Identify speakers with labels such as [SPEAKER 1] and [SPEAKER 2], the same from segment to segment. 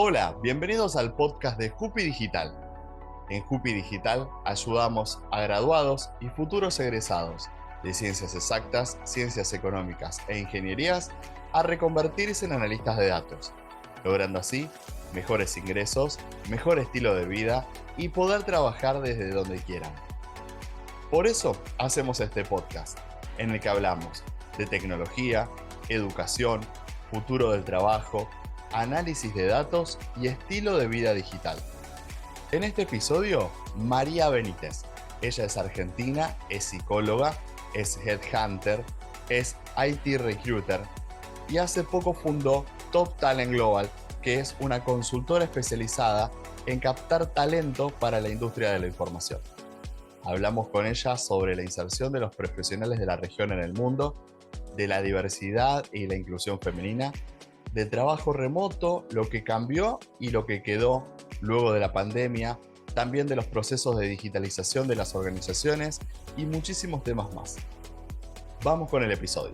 [SPEAKER 1] Hola, bienvenidos al podcast de Jupi Digital. En Jupi Digital ayudamos a graduados y futuros egresados de ciencias exactas, ciencias económicas e ingenierías a reconvertirse en analistas de datos, logrando así mejores ingresos, mejor estilo de vida y poder trabajar desde donde quieran. Por eso hacemos este podcast, en el que hablamos de tecnología, educación, futuro del trabajo, análisis de datos y estilo de vida digital. En este episodio, María Benítez. Ella es argentina, es psicóloga, es headhunter, es IT recruiter y hace poco fundó Top Talent Global, que es una consultora especializada en captar talento para la industria de la información. Hablamos con ella sobre la inserción de los profesionales de la región en el mundo, de la diversidad y la inclusión femenina, del trabajo remoto, lo que cambió y lo que quedó luego de la pandemia, también de los procesos de digitalización de las organizaciones y muchísimos temas más. Vamos con el episodio.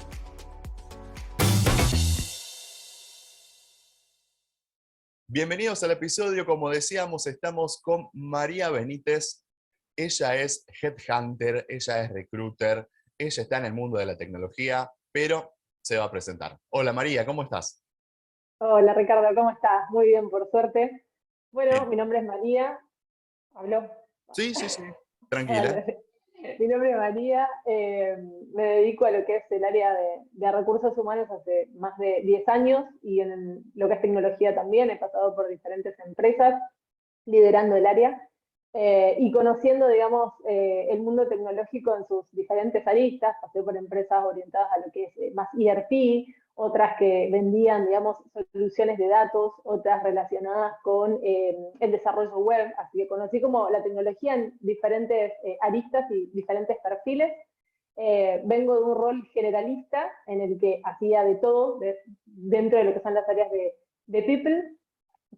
[SPEAKER 1] Bienvenidos al episodio. Como decíamos, estamos con María Benítez. Ella es headhunter, ella es recruiter, ella está en el mundo de la tecnología, pero se va a presentar. Hola María, ¿cómo estás?
[SPEAKER 2] Hola Ricardo, ¿cómo estás? Muy bien, por suerte. Bueno,
[SPEAKER 1] Bien.
[SPEAKER 2] mi nombre es María. ¿Habló?
[SPEAKER 1] Sí, tranquila.
[SPEAKER 2] Vale. Mi nombre es María. Me dedico a lo que es el área de recursos humanos hace más de 10 años y en lo que es tecnología también. He pasado por diferentes empresas liderando el área y conociendo, digamos, el mundo tecnológico en sus diferentes aristas. Pasé por empresas orientadas a lo que es más ERP, otras que vendían, digamos, soluciones de datos, otras relacionadas con el desarrollo web. Así que conocí como la tecnología en diferentes aristas y diferentes perfiles. Vengo de un rol generalista en el que hacía de todo dentro de lo que son las áreas de people,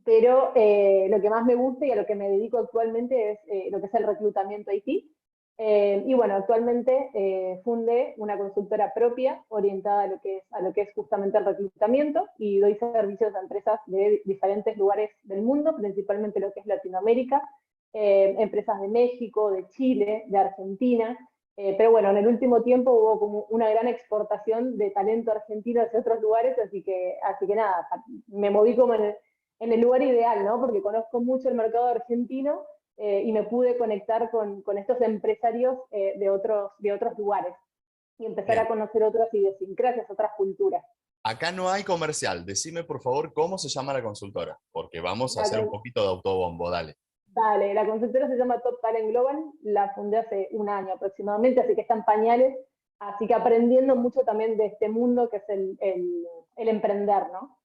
[SPEAKER 2] pero lo que más me gusta y a lo que me dedico actualmente es lo que es el reclutamiento IT. Y bueno, actualmente fundé una consultora propia orientada a lo que es justamente el reclutamiento y doy servicios a empresas de diferentes lugares del mundo, principalmente lo que es Latinoamérica, empresas de México, de Chile, de Argentina. Pero bueno, en el último tiempo hubo como una gran exportación de talento argentino hacia otros lugares, así que nada, me moví como en el lugar ideal, ¿no? Porque conozco mucho el mercado argentino y me pude conectar con estos empresarios de otros lugares y empezar
[SPEAKER 1] Bien.
[SPEAKER 2] a conocer otras idiosincrasias, otras culturas.
[SPEAKER 1] Acá no hay comercial. Decime, por favor, cómo se llama la consultora, porque vamos a hacer un poquito de autobombo, dale.
[SPEAKER 2] Dale, la consultora se llama Top Talent Global, la fundé hace un año aproximadamente, así que está en pañales, así que aprendiendo mucho también de este mundo que es el emprender, ¿no?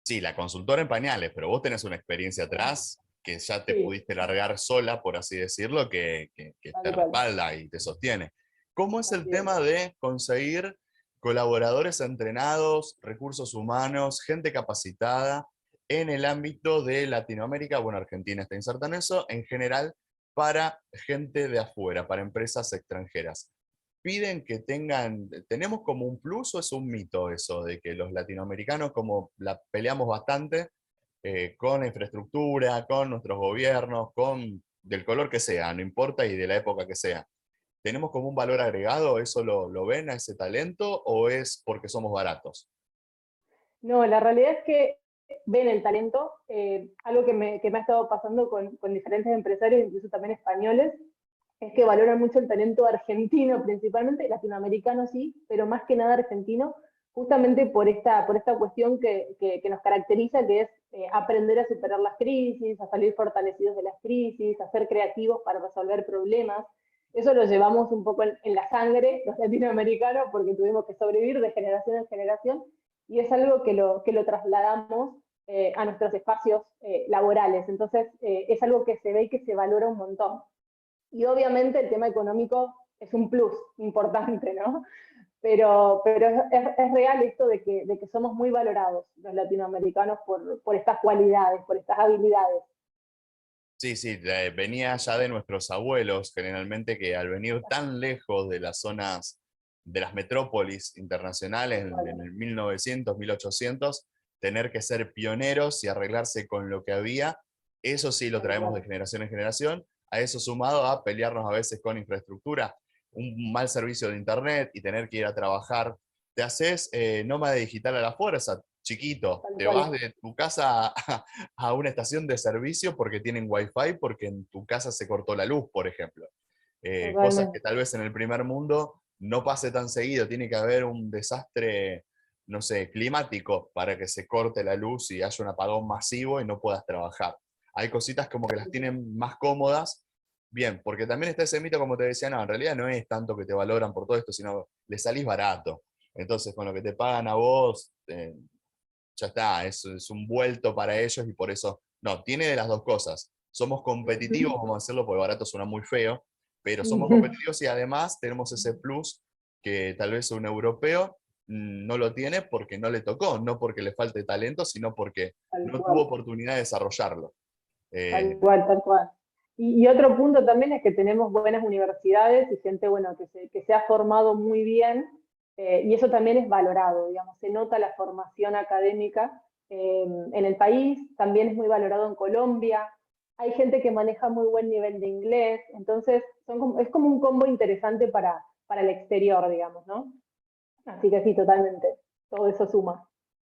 [SPEAKER 1] Sí, la consultora en pañales, pero vos tenés una experiencia atrás que ya te
[SPEAKER 2] Sí,
[SPEAKER 1] pudiste largar sola, por así decirlo, que te
[SPEAKER 2] tal cual,
[SPEAKER 1] respalda y te sostiene. ¿Cómo es el
[SPEAKER 2] así es.
[SPEAKER 1] tema de conseguir colaboradores entrenados, recursos humanos, gente capacitada en el ámbito de Latinoamérica? Bueno, Argentina está inserta en eso, en general, para gente de afuera, para empresas extranjeras. Piden que tenemos como un plus o es un mito eso de que los latinoamericanos como la peleamos bastante con la infraestructura, con nuestros gobiernos, con del color que sea, no importa y de la época que sea. ¿Tenemos como un valor agregado? ¿Eso lo ven a ese talento o es porque somos baratos?
[SPEAKER 2] No, la realidad es que ven el talento, algo que me ha estado pasando con diferentes empresarios, incluso también españoles, es que valoran mucho el talento argentino, principalmente latinoamericano sí, pero más que nada argentino, justamente por esta cuestión que nos caracteriza, que es aprender a superar las crisis, a salir fortalecidos de las crisis, a ser creativos para resolver problemas. Eso lo llevamos un poco en la sangre, los latinoamericanos, porque tuvimos que sobrevivir de generación en generación, y es algo que lo trasladamos a nuestros espacios laborales. Entonces, es algo que se ve y que se valora un montón. Y obviamente el tema económico es un plus importante, ¿no? Pero es real esto de que somos muy valorados los latinoamericanos por estas cualidades, por estas habilidades.
[SPEAKER 1] Sí, venía ya de nuestros abuelos, generalmente que al venir tan lejos de las zonas, de las metrópolis internacionales
[SPEAKER 2] Tal cual,
[SPEAKER 1] en el 1900, 1800, tener que ser pioneros y arreglarse con lo que había, eso sí lo traemos de generación en generación, a eso sumado a pelearnos a veces con infraestructura, un mal servicio de internet y tener que ir a trabajar. Te haces nómada digital a la fuerza, chiquito,
[SPEAKER 2] Tal
[SPEAKER 1] te
[SPEAKER 2] cual.
[SPEAKER 1] vas de tu casa a una estación de servicio porque tienen wifi, porque en tu casa se cortó la luz, por ejemplo. Cosas que
[SPEAKER 2] Totalmente.
[SPEAKER 1] tal vez en el primer mundo no pase tan seguido, tiene que haber un desastre, no sé, climático para que se corte la luz y haya un apagón masivo y no puedas trabajar. Hay cositas como que las tienen más cómodas, bien, porque también está ese mito, como te decía, no, en realidad no es tanto que te valoran por todo esto, sino le salís barato. Entonces, con lo que te pagan a vos, ya está, es un vuelto para ellos y por eso, no, tiene de las dos cosas. Somos competitivos, vamos a hacerlo, porque barato suena muy feo, pero somos competitivos y además tenemos ese plus que tal vez un europeo no lo tiene porque no le tocó, no porque le falte talento, sino porque
[SPEAKER 2] Tal
[SPEAKER 1] no tuvo
[SPEAKER 2] cual.
[SPEAKER 1] oportunidad de desarrollarlo.
[SPEAKER 2] Tal
[SPEAKER 1] Eh,
[SPEAKER 2] cual, tal cual. Y otro punto también es que tenemos buenas universidades y gente, bueno, que se ha formado muy bien, y eso también es valorado, digamos, se nota la formación académica en el país, también es muy valorado en Colombia, hay gente que maneja muy buen nivel de inglés, entonces es como un combo interesante para el exterior, digamos, ¿no? Así que sí, totalmente, todo eso suma.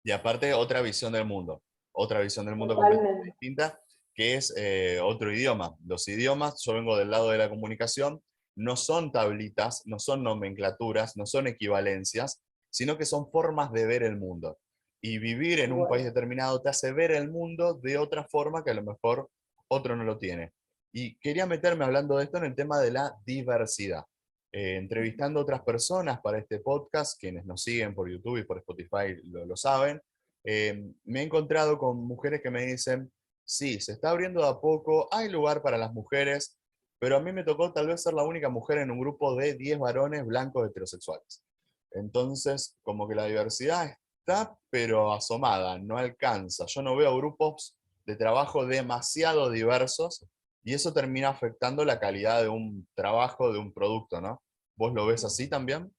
[SPEAKER 1] Y aparte, otra visión del mundo completamente
[SPEAKER 2] Totalmente.
[SPEAKER 1] distinta, que es otro idioma. Los idiomas, yo vengo del lado de la comunicación, no son tablitas, no son nomenclaturas, no son equivalencias, sino que son formas de ver el mundo. Y vivir en un país
[SPEAKER 2] Bueno,
[SPEAKER 1] determinado te hace ver el mundo de otra forma que a lo mejor otro no lo tiene. Y quería meterme hablando de esto en el tema de la diversidad. Entrevistando a otras personas para este podcast, quienes nos siguen por YouTube y por Spotify lo saben, me he encontrado con mujeres que me dicen, sí, se está abriendo de a poco, hay lugar para las mujeres, pero a mí me tocó tal vez ser la única mujer en un grupo de 10 varones blancos heterosexuales. Entonces, como que la diversidad está, pero asomada, no alcanza. Yo no veo grupos de trabajo demasiado diversos y eso termina afectando la calidad de un trabajo, de un producto, ¿no? ¿Vos lo ves así también?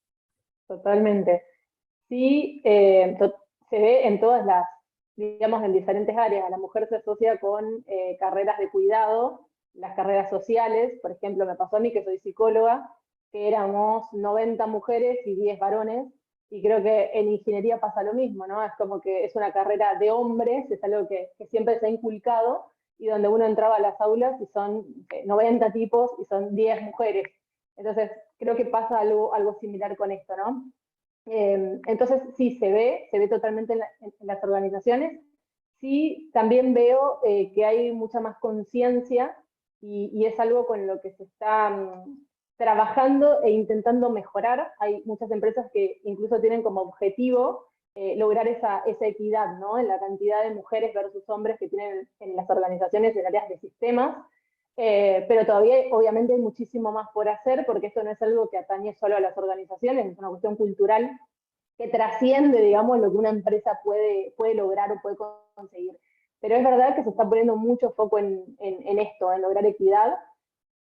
[SPEAKER 2] totalmente. Sí, se ve en todas las, digamos, en diferentes áreas. La mujer se asocia con carreras de cuidado, las carreras sociales. Por ejemplo, me pasó a mí que soy psicóloga, que éramos 90 mujeres y 10 varones, y creo que en ingeniería pasa lo mismo, ¿no? Es como que es una carrera de hombres, es algo que siempre se ha inculcado, y donde uno entraba a las aulas y son 90 tipos y son 10 mujeres. Entonces, creo que pasa algo similar con esto, ¿no? Entonces, sí, se ve totalmente en las organizaciones. Sí, también veo que hay mucha más conciencia y es algo con lo que se está trabajando e intentando mejorar. Hay muchas empresas que incluso tienen como objetivo lograr esa equidad, ¿no? En la cantidad de mujeres versus hombres que tienen en las organizaciones en áreas de sistemas. Pero todavía, obviamente, hay muchísimo más por hacer porque esto no es algo que atañe solo a las organizaciones, es una cuestión cultural que trasciende, digamos, lo que una empresa puede lograr o puede conseguir. Pero es verdad que se está poniendo mucho foco en esto, en lograr equidad,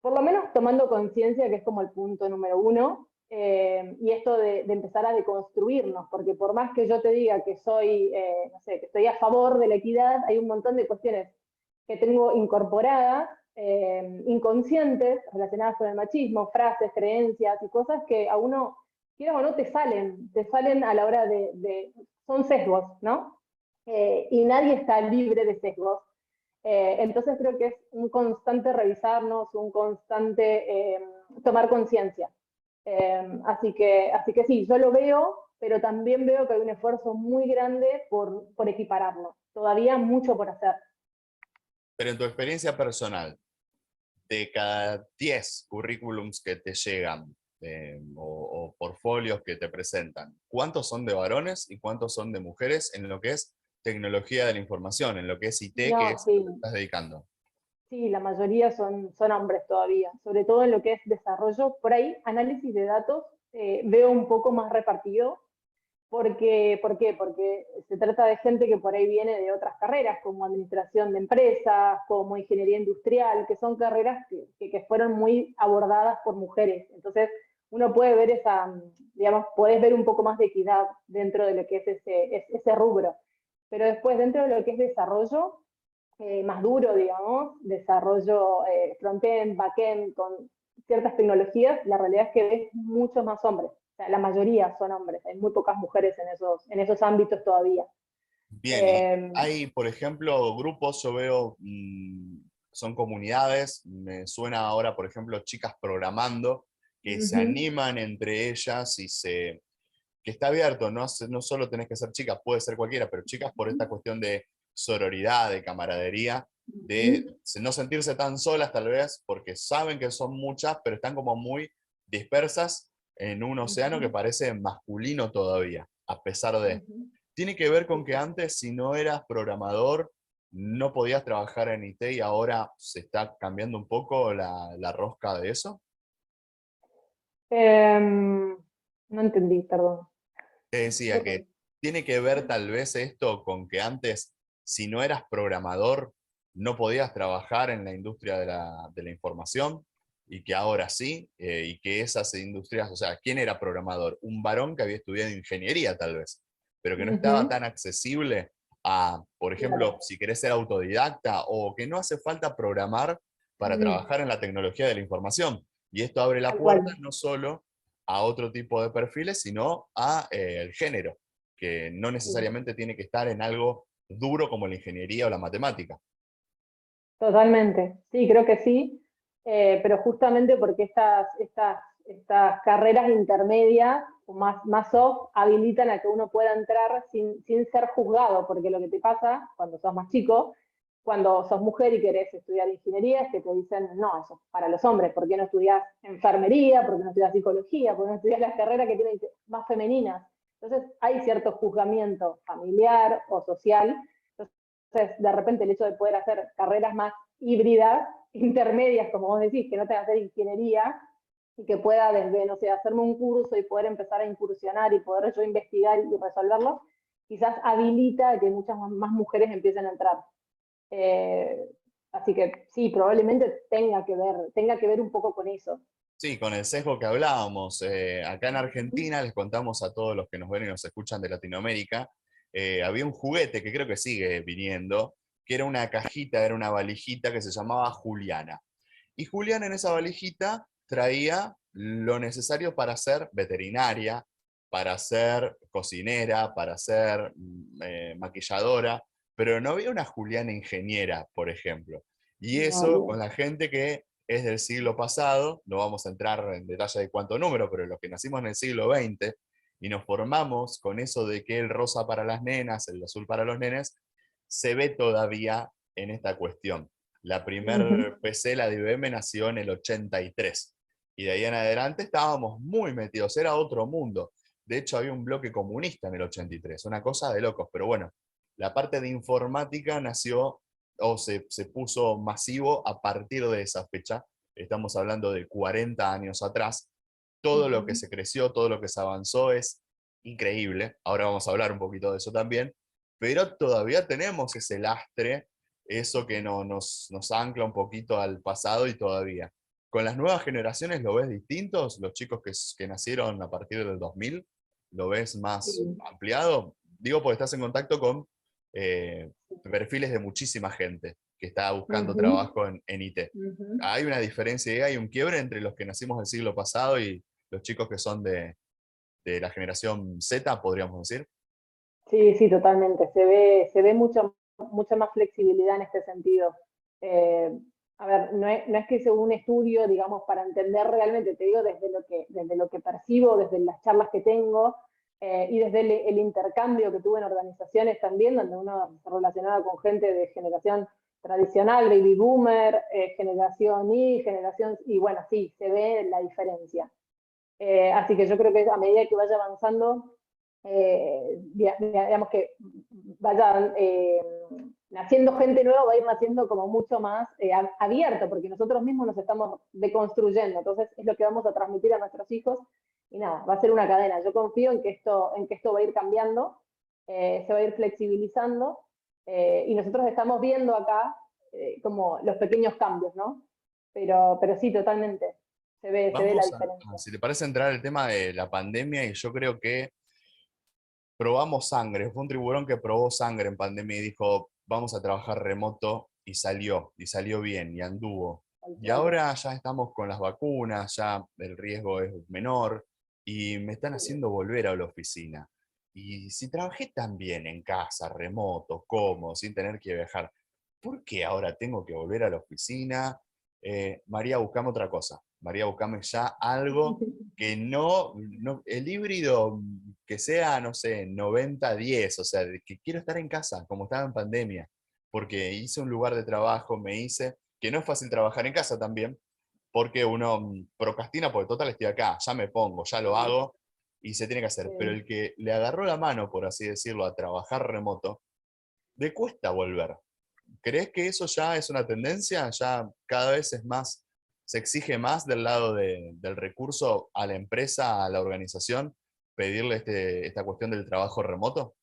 [SPEAKER 2] por lo menos tomando conciencia, que es como el punto número uno, y esto de empezar a deconstruirnos, porque por más que yo te diga que soy, no sé, que estoy a favor de la equidad, hay un montón de cuestiones que tengo incorporadas, inconscientes, relacionadas con el machismo, frases, creencias y cosas que a uno, quiera o no, te salen a la hora son sesgos, ¿no? Y nadie está libre de sesgos. Entonces creo que es un constante revisarnos, un constante tomar conciencia. Así que sí, yo lo veo, pero también veo que hay un esfuerzo muy grande por equipararlo. Todavía mucho por hacer.
[SPEAKER 1] Pero en tu experiencia personal, de cada 10 currículums que te llegan o portfolios que te presentan, ¿cuántos son de varones y cuántos son de mujeres en lo que es tecnología de la información, en lo que es IT, que
[SPEAKER 2] No,
[SPEAKER 1] es a lo que te
[SPEAKER 2] sí,
[SPEAKER 1] estás dedicando?
[SPEAKER 2] sí, la mayoría son hombres todavía, sobre todo en lo que es desarrollo. Por ahí, análisis de datos, veo un poco más repartido. ¿Por qué? Porque se trata de gente que por ahí viene de otras carreras, como administración de empresas, como ingeniería industrial, que son carreras que fueron muy abordadas por mujeres. Entonces, uno puede ver digamos, podés ver un poco más de equidad dentro de lo que es ese rubro. pero después dentro de lo que es desarrollo, más duro, digamos, desarrollo front-end, back-end, con ciertas tecnologías, la realidad es que ves muchos más hombres. O sea, la mayoría son hombres, hay muy pocas mujeres en esos ámbitos todavía.
[SPEAKER 1] Bien, y
[SPEAKER 2] Eh,
[SPEAKER 1] hay, por ejemplo, grupos, yo veo, son comunidades, me suena ahora, por ejemplo, chicas programando, que se
[SPEAKER 2] Ujú,
[SPEAKER 1] animan entre ellas que está abierto, no solo tenés que ser chicas, puede ser cualquiera, pero chicas por esta cuestión de sororidad, de camaradería, de
[SPEAKER 2] ujú,
[SPEAKER 1] no sentirse tan solas tal vez, porque saben que son muchas, pero están como muy dispersas en un océano que
[SPEAKER 2] ujú,
[SPEAKER 1] parece masculino todavía, a pesar de.
[SPEAKER 2] ujú.
[SPEAKER 1] Tiene que ver
[SPEAKER 2] Sí,
[SPEAKER 1] con que
[SPEAKER 2] sí.
[SPEAKER 1] antes, si no eras programador, no podías trabajar en IT y ahora se está cambiando un poco la rosca de eso.
[SPEAKER 2] No entendí, perdón.
[SPEAKER 1] Te decía
[SPEAKER 2] Ok.
[SPEAKER 1] que tiene que ver tal vez esto con que antes, si no eras programador, no podías trabajar en la industria de la información y que ahora sí, y que esas industrias, o sea, ¿quién era programador? Un varón que había estudiado ingeniería tal vez, pero que no estaba
[SPEAKER 2] Ujú,
[SPEAKER 1] tan accesible a, por ejemplo,
[SPEAKER 2] claro.
[SPEAKER 1] si querés ser autodidacta o que no hace falta programar para
[SPEAKER 2] Mm,
[SPEAKER 1] trabajar en la tecnología de la información. Y esto abre la
[SPEAKER 2] tal
[SPEAKER 1] puerta
[SPEAKER 2] cual.
[SPEAKER 1] no solo a otro tipo de perfiles, sino a el género, que no
[SPEAKER 2] Sí.
[SPEAKER 1] necesariamente tiene que estar en algo duro como la ingeniería o la matemática.
[SPEAKER 2] Totalmente, sí, creo que sí, pero justamente porque estas carreras intermedias o más soft habilitan a que uno pueda entrar sin ser juzgado, porque lo que te pasa cuando sos más chico, cuando sos mujer y querés estudiar ingeniería, es que te dicen, no, eso es para los hombres, ¿por qué no estudias enfermería? ¿Por qué no estudias psicología? ¿Por qué no estudias las carreras que tienen más femeninas? Entonces hay cierto juzgamiento familiar o social. Entonces, de repente, el hecho de poder hacer carreras más híbridas, intermedias, como vos decís, que no tenga que hacer ingeniería y que pueda desde, no sé, hacerme un curso y poder empezar a incursionar y poder yo investigar y resolverlo, quizás habilita a que muchas más mujeres empiecen a entrar. Eh, Así que sí, probablemente tenga que ver un poco con eso.
[SPEAKER 1] Sí, con el sesgo que hablábamos, acá en Argentina, les contamos a todos los que nos ven y nos escuchan de Latinoamérica, había un juguete que creo que sigue viniendo, que era una cajita, era una valijita que se llamaba Juliana. Y Juliana en esa valijita traía lo necesario para ser veterinaria, para ser cocinera, para ser maquilladora, pero no había una Juliana ingeniera, por ejemplo. Y
[SPEAKER 2] No,
[SPEAKER 1] eso con
[SPEAKER 2] bien.
[SPEAKER 1] la gente que es del siglo pasado, no vamos a entrar en detalle de cuánto número, pero los que nacimos en el siglo XX y nos formamos con eso de que el rosa para las nenas, el azul para los nenes, se ve todavía en esta cuestión. La primer
[SPEAKER 2] Ujú.
[SPEAKER 1] PC, la de IBM, nació en el 83. Y de ahí en adelante estábamos muy metidos, era otro mundo. De hecho, había un bloque comunista en el 83, una cosa de locos. Pero bueno, la parte de informática nació o se puso masivo a partir de esa fecha. Estamos hablando de 40 años atrás. Todo lo que
[SPEAKER 2] Ujú.
[SPEAKER 1] se creció, todo lo que se avanzó es increíble. Ahora vamos a hablar un poquito de eso también. Pero todavía tenemos ese lastre, eso que nos ancla un poquito al pasado y todavía. Con las nuevas generaciones lo ves distintos, los chicos que nacieron a partir del 2000, lo ves más
[SPEAKER 2] Sí,
[SPEAKER 1] ampliado. Digo, porque estás en contacto con perfiles de muchísima gente que está buscando
[SPEAKER 2] ujú,
[SPEAKER 1] trabajo en IT.
[SPEAKER 2] ujú.
[SPEAKER 1] Hay una diferencia, hay un quiebre entre los que nacimos del siglo pasado y los chicos que son de la generación Z, podríamos decir.
[SPEAKER 2] Sí, sí, totalmente. Se ve mucha más flexibilidad en este sentido. Eh, a ver, no es que sea un estudio, digamos, para entender realmente, te digo desde lo que percibo, desde las charlas que tengo y desde el intercambio que tuve en organizaciones también, donde uno se relacionaba con gente de generación tradicional, baby boomer, generación Y, generación, y bueno, sí, se ve la diferencia. Así que yo creo que a medida que vaya avanzando, digamos que vaya naciendo gente nueva, va a ir naciendo como mucho más abierto, porque nosotros mismos nos estamos deconstruyendo. Entonces es lo que vamos a transmitir a nuestros hijos y nada, va a ser una cadena. Yo confío en que esto va a ir cambiando, se va a ir flexibilizando y nosotros estamos viendo acá como los pequeños cambios, ¿no? Pero sí, totalmente, se ve la
[SPEAKER 1] Vamos
[SPEAKER 2] diferencia.
[SPEAKER 1] si te parece, entrar el tema de la pandemia y yo creo que probamos sangre, fue un tiburón que probó sangre en pandemia y dijo, vamos a trabajar remoto y salió bien y anduvo.
[SPEAKER 2] Tal
[SPEAKER 1] Y
[SPEAKER 2] cual.
[SPEAKER 1] ahora ya estamos con las vacunas, ya el riesgo es menor y me están haciendo volver a la oficina. Y si trabajé tan bien en casa, remoto, cómodo, sin tener que viajar, ¿por qué ahora tengo que volver a la oficina? María, buscame otra cosa. María, buscame ya algo que el híbrido que sea, no sé, 90-10, o sea, de que quiero estar en casa, como estaba en pandemia, porque hice un lugar de trabajo, que no es fácil trabajar en casa también, porque uno procrastina, porque total estoy acá, ya me pongo, ya lo
[SPEAKER 2] Sí,
[SPEAKER 1] hago, y se tiene que hacer. Pero
[SPEAKER 2] sí.
[SPEAKER 1] el que le agarró la mano, por así decirlo, a trabajar remoto, le cuesta volver. ¿Crees que eso ya es una tendencia? ¿Ya cada vez es más, se exige más del lado del recurso a la empresa, a la organización, pedirle esta cuestión del trabajo remoto?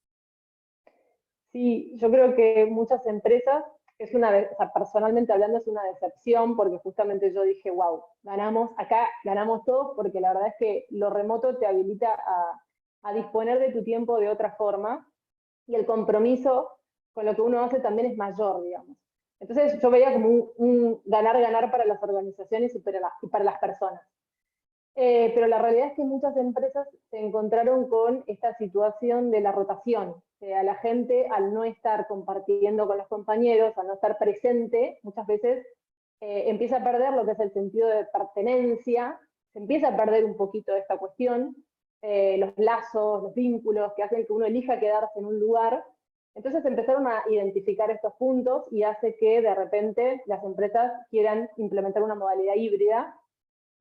[SPEAKER 2] Sí, yo creo que muchas empresas, o sea, personalmente hablando, es una decepción porque justamente yo dije, wow, acá ganamos todos porque la verdad es que lo remoto te habilita a disponer de tu tiempo de otra forma y el compromiso con lo que uno hace también es mayor, digamos. Entonces yo veía como un ganar-ganar para las organizaciones y para las personas. Pero la realidad es que muchas empresas se encontraron con esta situación de la rotación. O sea, la gente al no estar compartiendo con los compañeros, al no estar presente, muchas veces empieza a perder lo que es el sentido de pertenencia, se empieza a perder un poquito esta cuestión, los lazos, los vínculos que hacen que uno elija quedarse en un lugar. Entonces empezaron a identificar estos puntos y hace que de repente las empresas quieran implementar una modalidad híbrida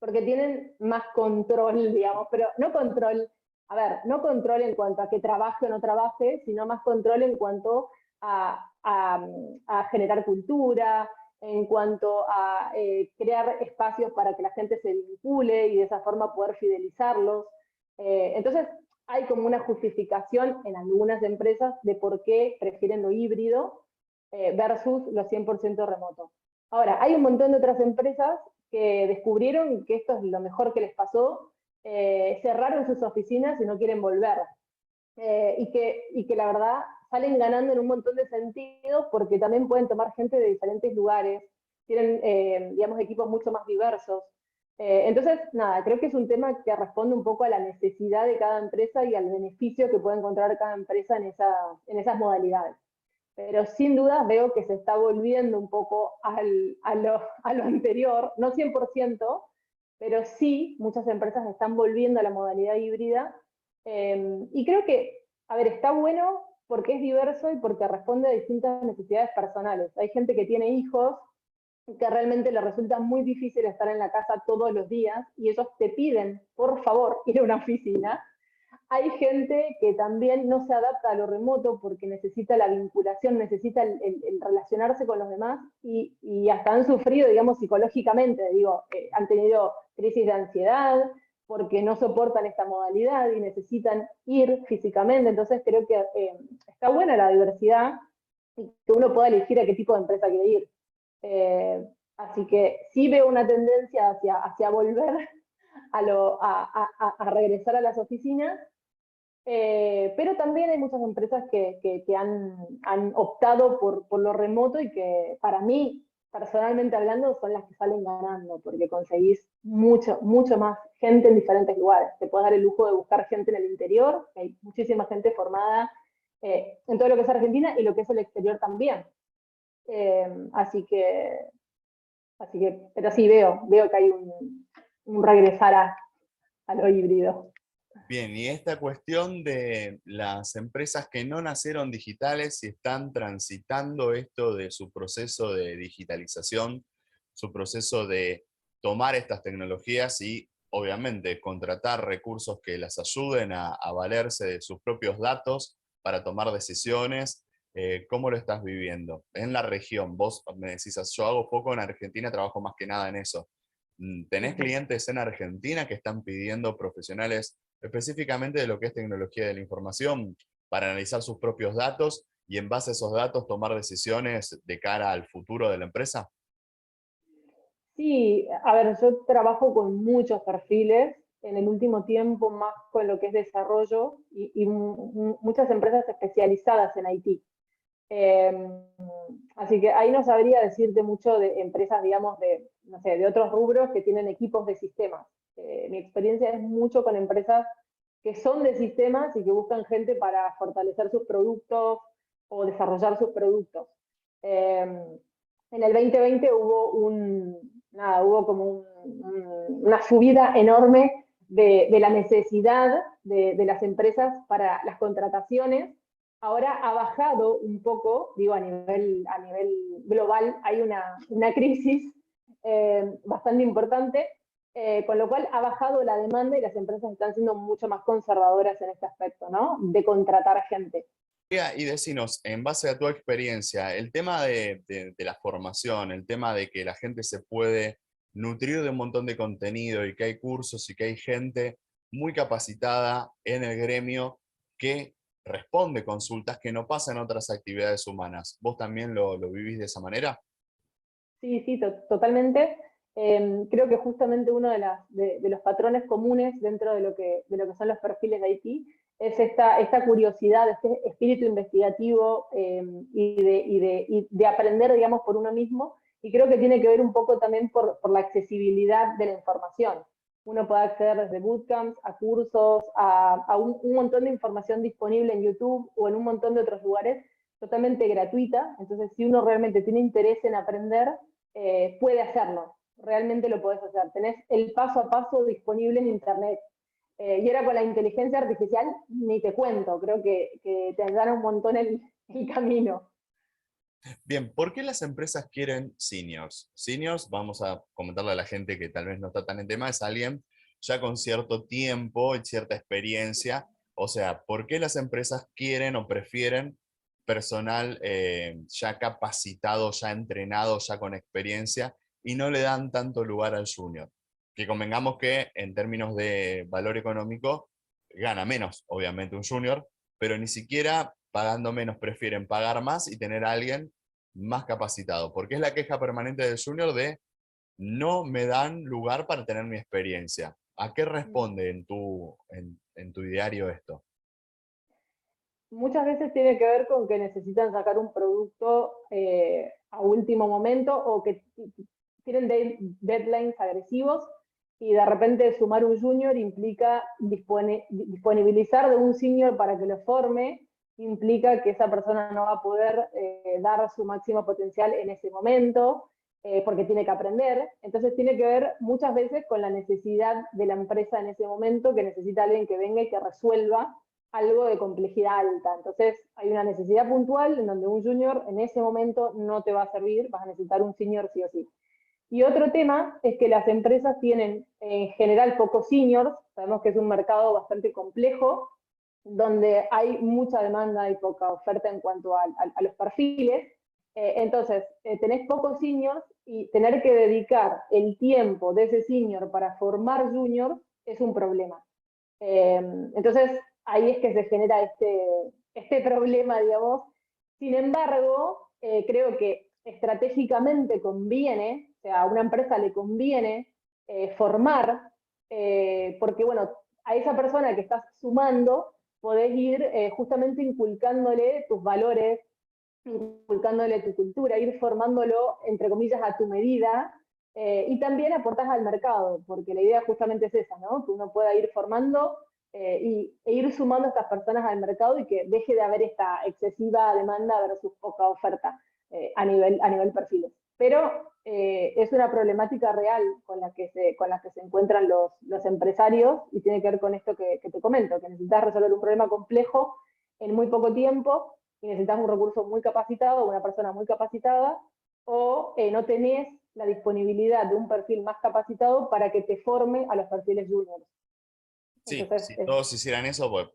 [SPEAKER 2] porque tienen más control, digamos, pero no control, a ver, no control en cuanto a que trabaje o no trabaje, sino más control en cuanto a generar cultura, en cuanto a crear espacios para que la gente se vincule y de esa forma poder fidelizarlos. Entonces, hay como una justificación en algunas empresas de por qué prefieren lo híbrido versus lo 100% remoto. Ahora, hay un montón de otras empresas que descubrieron que esto es lo mejor que les pasó, cerraron sus oficinas y no quieren volver. Y que la verdad salen ganando en un montón de sentidos porque también pueden tomar gente de diferentes lugares, tienen, digamos, equipos mucho más diversos. Entonces, nada, creo que es un tema que responde un poco a la necesidad de cada empresa y al beneficio que puede encontrar cada empresa en esas modalidades. Pero sin duda veo que se está volviendo un poco a lo anterior, no 100%, pero sí muchas empresas están volviendo a la modalidad híbrida. Y creo que, a ver, está bueno porque es diverso y porque responde a distintas necesidades personales. Hay gente que tiene hijos que realmente les resulta muy difícil estar en la casa todos los días y ellos te piden, por favor, ir a una oficina. Hay gente que también no se adapta a lo remoto porque necesita la vinculación, necesita el relacionarse con los demás y hasta han sufrido, digamos, psicológicamente, digo, han tenido crisis de ansiedad porque no soportan esta modalidad y necesitan ir físicamente. Entonces creo que está buena la diversidad y que uno pueda elegir a qué tipo de empresa quiere ir. Eh, Así que sí veo una tendencia hacia volver a regresar a las oficinas, pero también hay muchas empresas que han optado por lo remoto y que para mí, personalmente hablando, son las que salen ganando, porque conseguís mucho más gente en diferentes lugares. Te puedes dar el lujo de buscar gente en el interior, que hay muchísima gente formada en todo lo que es Argentina y lo que es el exterior también. Eh, así que, pero sí veo que hay un regresar a lo híbrido.
[SPEAKER 1] Bien, y esta cuestión de las empresas que no nacieron digitales y están transitando esto de su proceso de digitalización, su proceso de tomar estas tecnologías y obviamente contratar recursos que las ayuden a valerse de sus propios datos para tomar decisiones. ¿Cómo lo estás viviendo? En la región, vos me decís, yo hago poco en Argentina, trabajo más que nada en eso. ¿Tenés clientes en Argentina que están pidiendo profesionales específicamente de lo que es tecnología de la información para analizar sus propios datos y en base a esos datos tomar decisiones de cara al futuro de la empresa?
[SPEAKER 2] Sí, a ver, yo trabajo con muchos perfiles, en el último tiempo más con lo que es desarrollo y muchas empresas especializadas en IT. Así que ahí no sabría decirte mucho de empresas, digamos, no sé, de otros rubros que tienen equipos de sistemas. Mi experiencia es mucho con empresas que son de sistemas y que buscan gente para fortalecer sus productos o desarrollar sus productos. En el 2020 hubo como una subida enorme de la necesidad de las empresas para las contrataciones. Ahora ha bajado un poco, digo, a nivel global hay una crisis bastante importante, con lo cual ha bajado la demanda y las empresas están siendo mucho más conservadoras en este aspecto, ¿no? De contratar gente.
[SPEAKER 1] Y decinos, en base a tu experiencia, el tema de la formación, el tema de que la gente se puede nutrir de un montón de contenido y que hay cursos y que hay gente muy capacitada en el gremio que responde consultas que no pasan en otras actividades humanas. ¿Vos también lo vivís de esa manera?
[SPEAKER 2] Sí, sí, totalmente. Creo que justamente uno de los patrones comunes dentro de lo que son los perfiles de IT es esta curiosidad, este espíritu investigativo y de aprender, digamos, por uno mismo. Y creo que tiene que ver un poco también por la accesibilidad de la información. Uno puede acceder desde bootcamps a cursos, a un montón de información disponible en YouTube o en un montón de otros lugares totalmente gratuita. Entonces, si uno realmente tiene interés en aprender, puede hacerlo, realmente lo podés hacer. Tenés el paso a paso disponible en Internet. Y ahora con la inteligencia artificial, ni te cuento, creo que te allana un montón el camino.
[SPEAKER 1] Bien, ¿por qué las empresas quieren seniors? Seniors, vamos a comentarle a la gente que tal vez no está tan en tema, es alguien ya con cierto tiempo y cierta experiencia. O sea, ¿por qué las empresas quieren o prefieren personal ya capacitado, ya entrenado, ya con experiencia y no le dan tanto lugar al junior? Que convengamos que en términos de valor económico gana menos, obviamente, un junior, pero ni siquiera pagando menos prefieren pagar más y tener a alguien más capacitado, porque es la queja permanente del junior de no me dan lugar para tener mi experiencia. ¿A qué responde en tu diario esto?
[SPEAKER 2] Muchas veces tiene que ver con que necesitan sacar un producto a último momento o que tienen deadlines agresivos y de repente sumar un junior implica disponibilizar de un senior para que lo forme, implica que esa persona no va a poder dar su máximo potencial en ese momento porque tiene que aprender. Entonces tiene que ver muchas veces con la necesidad de la empresa en ese momento, que necesita alguien que venga y que resuelva algo de complejidad alta. Entonces hay una necesidad puntual en donde un junior en ese momento no te va a servir, vas a necesitar un senior sí o sí. Y otro tema es que las empresas tienen en general pocos seniors, sabemos que es un mercado bastante complejo, donde hay mucha demanda y poca oferta en cuanto a los perfiles. Entonces, tenés pocos seniors y tener que dedicar el tiempo de ese senior para formar juniors es un problema. Entonces, ahí es que se genera este problema, digamos. Sin embargo, creo que estratégicamente conviene, o sea, a una empresa le conviene formar, porque, bueno, a esa persona que estás sumando, podés ir justamente inculcándole tus valores, inculcándole tu cultura, ir formándolo, entre comillas, a tu medida, y también aportás al mercado, porque la idea justamente es esa, ¿no? Que uno pueda ir formando e ir sumando a estas personas al mercado y que deje de haber esta excesiva demanda versus poca oferta a nivel perfiles. Pero es una problemática real con la que se encuentran los empresarios y tiene que ver con esto que te comento, que necesitas resolver un problema complejo en muy poco tiempo y necesitas un recurso muy capacitado, una persona muy capacitada, o no tenés la disponibilidad de un perfil más capacitado para que te forme a los perfiles juniors.
[SPEAKER 1] Sí,
[SPEAKER 2] Entonces,
[SPEAKER 1] si todos hicieran eso, pues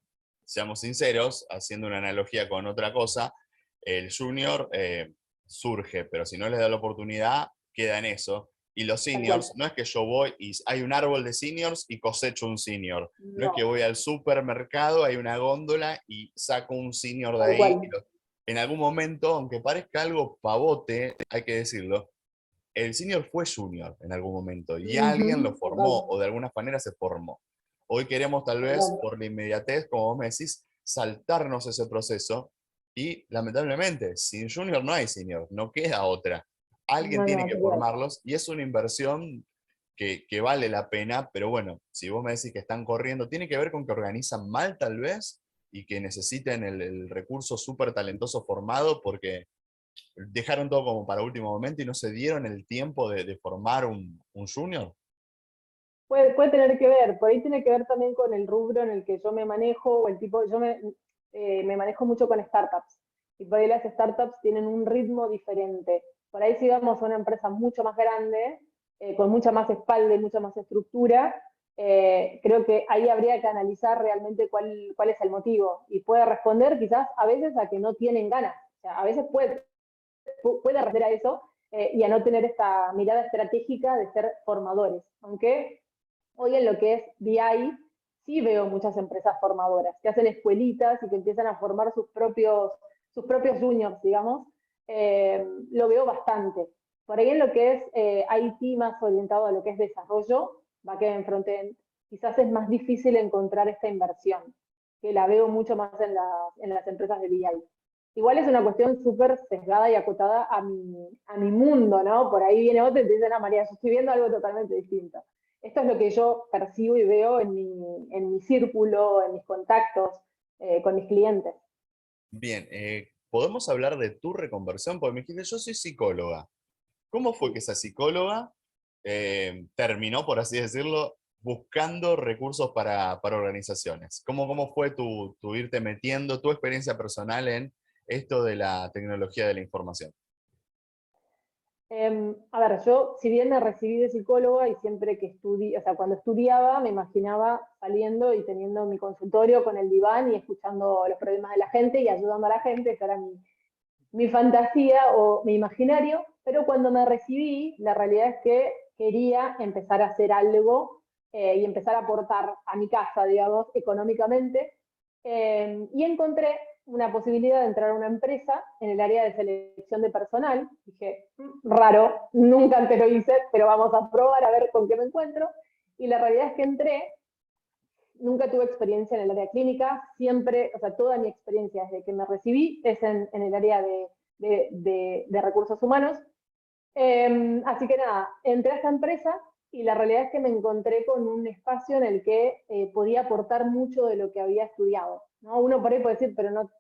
[SPEAKER 1] seamos sinceros, haciendo una analogía con otra cosa, el junior surge, pero si no les da la oportunidad, queda en eso. Y los
[SPEAKER 2] tal cual.
[SPEAKER 1] seniors, no es que yo voy y hay un árbol de seniors y cosecho un senior. No es que
[SPEAKER 2] No,
[SPEAKER 1] voy al supermercado, hay una góndola y saco un senior de
[SPEAKER 2] tal
[SPEAKER 1] ahí.
[SPEAKER 2] cual.
[SPEAKER 1] En algún momento, aunque parezca algo pavote, hay que decirlo, el senior fue junior en algún momento y alguien lo
[SPEAKER 2] Ujú,
[SPEAKER 1] formó
[SPEAKER 2] total.
[SPEAKER 1] o de alguna manera se formó. Hoy queremos tal vez, por la inmediatez, como vos me decís, saltarnos ese proceso y lamentablemente, sin junior no hay senior, no queda otra. Alguien
[SPEAKER 2] No,
[SPEAKER 1] tiene
[SPEAKER 2] no,
[SPEAKER 1] que formarlos y es una inversión que vale la pena, pero bueno, si vos me decís que están corriendo, tiene que ver con que organizan mal tal vez y que necesiten el recurso súper talentoso formado porque dejaron todo como para último momento y no se dieron el tiempo de formar un junior.
[SPEAKER 2] puede tener que ver, por ahí tiene que ver también con el rubro en el que yo me manejo, o el tipo, me manejo mucho con startups, y por ahí las startups tienen un ritmo diferente. Por ahí si vamos a una empresa mucho más grande, con mucha más espalda y mucha más estructura, creo que ahí habría que analizar realmente cuál es el motivo, y puede responder quizás a veces a que no tienen ganas, o sea, a veces puede responder a eso, y a no tener esta mirada estratégica de ser formadores, aunque hoy en lo que es BI sí veo muchas empresas formadoras que hacen escuelitas y que empiezan a formar sus propios juniors, digamos. Lo veo bastante. Por ahí en lo que es IT más orientado a lo que es desarrollo, backend, frontend, quizás es más difícil encontrar esta inversión, que la veo mucho más en las empresas de BI. Igual es una cuestión súper sesgada y acotada a mi mundo, ¿no? Por ahí viene otro y te dice, no, María, yo estoy viendo algo totalmente distinto. Esto es lo que yo percibo y veo en mi círculo, en mis contactos, con mis clientes.
[SPEAKER 1] Bien, ¿podemos hablar de tu reconversión? Porque me dijiste, yo soy psicóloga. ¿Cómo fue que
[SPEAKER 2] Sí.
[SPEAKER 1] esa psicóloga terminó, por así decirlo, buscando recursos para organizaciones? ¿Cómo fue tu irte metiendo, tu experiencia personal en esto de la tecnología de la información?
[SPEAKER 2] A ver, yo, si bien me recibí de psicóloga y siempre que estudié, o sea, cuando estudiaba, me imaginaba saliendo y teniendo mi consultorio con el diván y escuchando los problemas de la gente y ayudando a la gente, esa era mi fantasía o mi imaginario, pero cuando me recibí, la realidad es que quería empezar a hacer algo, y empezar a aportar a mi casa, digamos, económicamente, y encontré una posibilidad de entrar a una empresa en el área de selección de personal. Dije, raro, nunca antes lo hice, pero vamos a probar a ver con qué me encuentro. Y la realidad es que entré, nunca tuve experiencia en el área clínica, siempre, o sea, toda mi experiencia desde que me recibí es en el área de recursos humanos. Así que nada, entré a esta empresa y la realidad es que me encontré con un espacio en el que podía aportar mucho de lo que había estudiado, ¿no? Uno por ahí puede decir, pero no,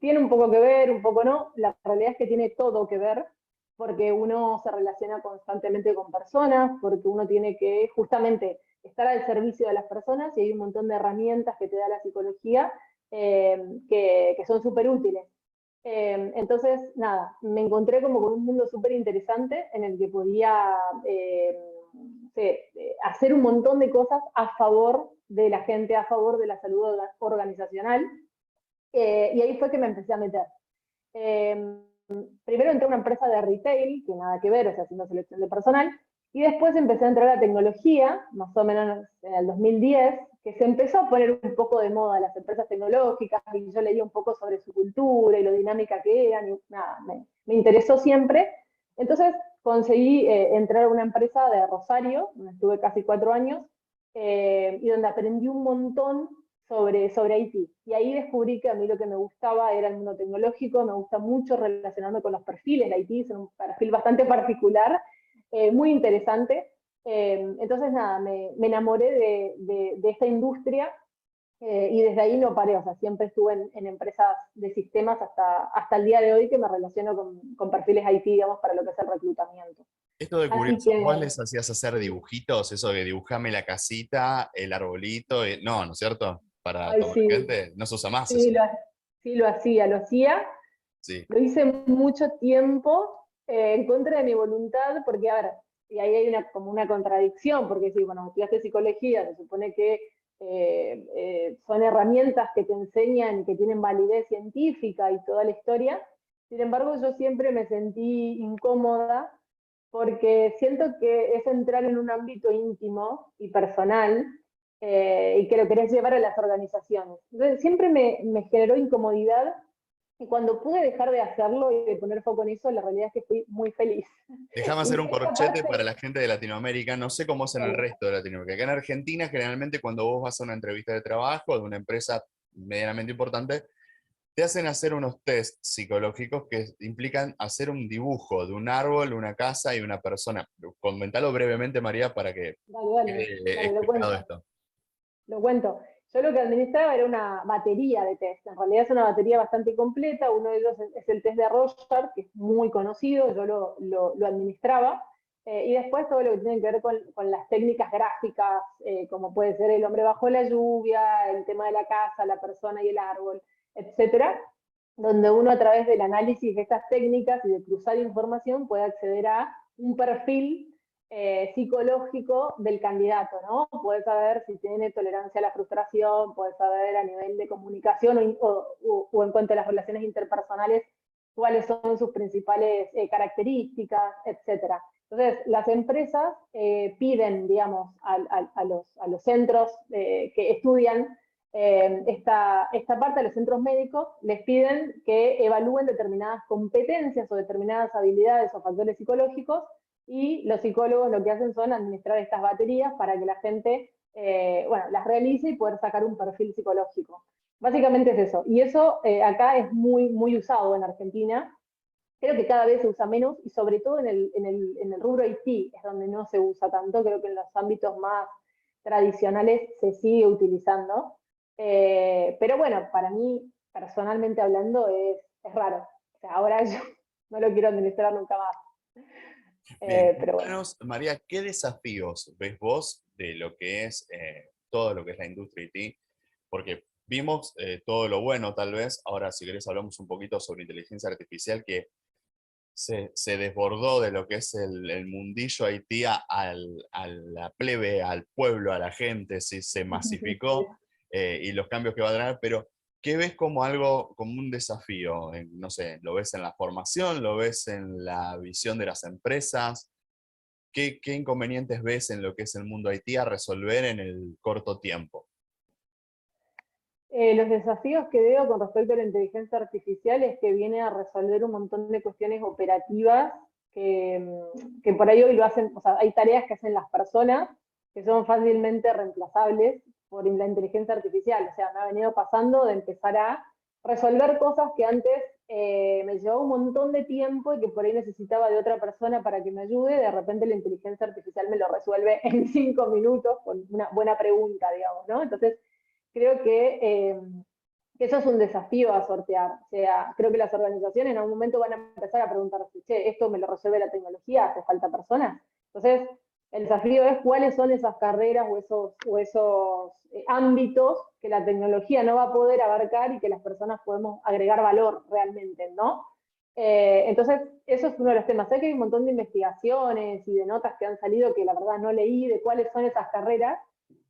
[SPEAKER 2] tiene un poco que ver, un poco no. La realidad es que tiene todo que ver, porque uno se relaciona constantemente con personas, porque uno tiene que justamente estar al servicio de las personas y hay un montón de herramientas que te da la psicología, que son súper útiles. Entonces, nada, me encontré como con un mundo súper interesante en el que podía hacer un montón de cosas a favor de la gente, a favor de la salud organizacional, y ahí fue que me empecé a meter. Eh, Primero entré a una empresa de retail, que nada que ver, o sea, haciendo selección de personal, y después empecé a entrar a tecnología, más o menos en el 2010, que se empezó a poner un poco de moda las empresas tecnológicas, y yo leía un poco sobre su cultura y lo dinámica que eran, y nada, me interesó siempre. Entonces conseguí entrar a una empresa de Rosario, donde estuve casi 4 años, y donde aprendí un montón sobre IT. Y ahí descubrí que a mí lo que me gustaba era el mundo tecnológico, me gusta mucho relacionarme con los perfiles de IT, es un perfil bastante particular, muy interesante. Entonces, nada, me enamoré de esta industria, y desde ahí no paré, o sea, siempre estuve en empresas de sistemas hasta el día de hoy que me relaciono con perfiles IT, digamos, para lo que es el reclutamiento.
[SPEAKER 1] Esto de
[SPEAKER 2] Así
[SPEAKER 1] curioso, ¿vos
[SPEAKER 2] que,
[SPEAKER 1] les hacías hacer dibujitos? Eso de dibujame la casita, el arbolito. No, ¿no es cierto? Para
[SPEAKER 2] ay,
[SPEAKER 1] tomar
[SPEAKER 2] sí,
[SPEAKER 1] gente, no se usa más
[SPEAKER 2] sí,
[SPEAKER 1] eso.
[SPEAKER 2] sí, lo hacía.
[SPEAKER 1] Sí.
[SPEAKER 2] Lo hice mucho tiempo, en contra de mi voluntad, porque, a ver, y ahí hay como una contradicción, porque si, bueno, estudiaste psicología, se supone que son herramientas que te enseñan y que tienen validez científica y toda la historia. Sin embargo, yo siempre me sentí incómoda porque siento que es entrar en un ámbito íntimo y personal, y que lo querés llevar a las organizaciones. Entonces, siempre me generó incomodidad Y cuando pude dejar de hacerlo y de poner foco en eso, la realidad es que fui muy feliz.
[SPEAKER 1] Déjame hacer
[SPEAKER 2] Y
[SPEAKER 1] un
[SPEAKER 2] esta
[SPEAKER 1] corchete para
[SPEAKER 2] parte,
[SPEAKER 1] la gente de Latinoamérica. No sé cómo es en el
[SPEAKER 2] dale,
[SPEAKER 1] resto de Latinoamérica. Acá en Argentina, generalmente cuando vos vas a una entrevista de trabajo de una empresa medianamente importante, te hacen hacer unos test psicológicos que implican hacer un dibujo de un árbol, una casa y una persona. Comentalo brevemente, María, para que
[SPEAKER 2] dale,
[SPEAKER 1] quede
[SPEAKER 2] dale, lo
[SPEAKER 1] explicado
[SPEAKER 2] cuento.
[SPEAKER 1] esto.
[SPEAKER 2] Lo cuento. Yo lo que administraba era una batería de test. En realidad es una batería bastante completa. Uno de ellos es el test de Rorschach, que es muy conocido. Yo lo administraba. Y después todo lo que tiene que ver con las técnicas gráficas, como puede ser el hombre bajo la lluvia, el tema de la casa, la persona y el árbol, etcétera, donde uno a través del análisis de estas técnicas y de cruzar información puede acceder a un perfil psicológico del candidato, ¿no? Puedes saber si tiene tolerancia a la frustración, puedes saber a nivel de comunicación o en cuanto a las relaciones interpersonales, cuáles son sus principales características, etcétera. Entonces, las empresas piden, digamos, a los centros que estudian esta parte de los centros médicos, les piden que evalúen determinadas competencias o determinadas habilidades o factores psicológicos, y los psicólogos lo que hacen son administrar estas baterías para que la gente, bueno, las realice y poder sacar un perfil psicológico. Básicamente es eso. Y eso acá es muy, muy usado en Argentina. Creo que cada vez se usa menos y sobre todo en el rubro IT es donde no se usa tanto. Creo que en los ámbitos más tradicionales se sigue utilizando. Pero bueno, para mí, personalmente hablando, es raro. O sea, ahora yo no lo quiero administrar nunca más.
[SPEAKER 1] Bien,
[SPEAKER 2] Pero bueno.
[SPEAKER 1] cuéntanos, María, ¿qué desafíos ves vos de lo que es todo lo que es la industria IT? Porque vimos todo lo bueno, tal vez. Ahora, si querés, hablamos un poquito sobre inteligencia artificial, que se desbordó de lo que es el mundillo IT a la plebe, al pueblo, a la gente, sí, se
[SPEAKER 2] Sí.
[SPEAKER 1] masificó y los cambios que va a traer, pero ¿qué ves como algo, como un desafío? No sé, ¿lo ves en la formación? ¿Lo ves en la visión de las empresas? ¿Qué inconvenientes ves en lo que es el mundo IT a resolver en el corto tiempo?
[SPEAKER 2] Los desafíos que veo con respecto a la inteligencia artificial es que viene a resolver un montón de cuestiones operativas que por ahí hoy lo hacen, o sea, hay tareas que hacen las personas que son fácilmente reemplazables por la inteligencia artificial. O sea, me ha venido pasando de empezar a resolver cosas que antes me llevaba un montón de tiempo y que por ahí necesitaba de otra persona para que me ayude. De repente la inteligencia artificial me lo resuelve en 5 minutos con una buena pregunta, digamos, ¿no? Entonces, creo que eso es un desafío a sortear. O sea, creo que las organizaciones en algún momento van a empezar a preguntarse, che, ¿esto me lo resuelve la tecnología? ¿Hace falta personas? Entonces, el desafío es cuáles son esas carreras o esos ámbitos que la tecnología no va a poder abarcar y que las personas podemos agregar valor realmente, ¿no? Entonces, eso es uno de los temas. Sé que hay un montón de investigaciones y de notas que han salido que la verdad no leí de cuáles son esas carreras,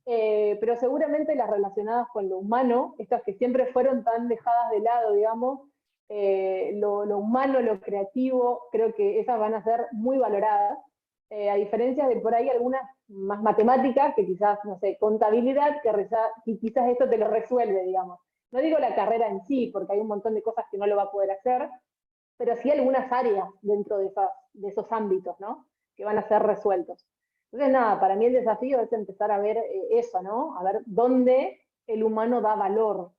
[SPEAKER 2] pero seguramente las relacionadas con lo humano, estas que siempre fueron tan dejadas de lado, digamos, lo humano, lo creativo, creo que esas van a ser muy valoradas, a diferencia de por ahí algunas más matemáticas, que quizás, no sé, contabilidad, que quizás esto te lo resuelve, digamos. No digo la carrera en sí, porque hay un montón de cosas que no lo va a poder hacer, pero sí algunas áreas dentro de esos ámbitos, ¿no? Que van a ser resueltos. Entonces, nada, para mí el desafío es empezar a ver eso, ¿no? A ver dónde el humano da valor.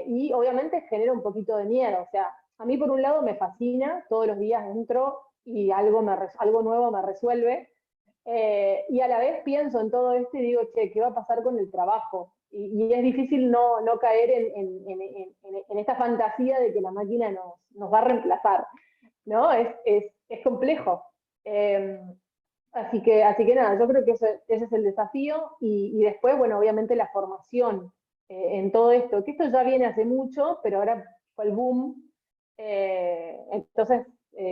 [SPEAKER 2] Y obviamente genera un poquito de miedo. O sea, a mí por un lado me fascina, todos los días entro y algo nuevo me resuelve, y a la vez pienso en todo esto y digo, che, ¿qué va a pasar con el trabajo? Y es difícil no caer en esta fantasía de que la máquina nos va a reemplazar, ¿no? Es complejo. Eh, así que nada, yo creo que ese es el desafío y después, bueno, obviamente la formación en todo esto, que esto ya viene hace mucho, pero ahora fue el boom. Entonces,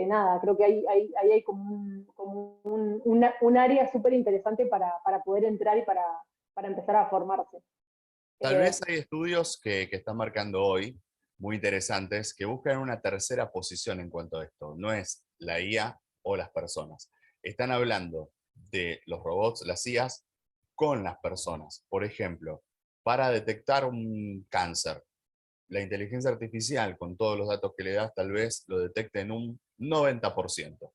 [SPEAKER 2] nada, creo que ahí hay como un área súper interesante para poder entrar y para empezar a formarse.
[SPEAKER 1] Tal
[SPEAKER 2] Eh,
[SPEAKER 1] vez hay estudios que están marcando hoy, muy interesantes, que buscan una tercera posición en cuanto a esto. No es la IA o las personas. Están hablando de los robots, las IAs, con las personas. Por ejemplo, para detectar un cáncer. la inteligencia artificial, con todos los datos que le das, tal vez lo detecte en un 90%.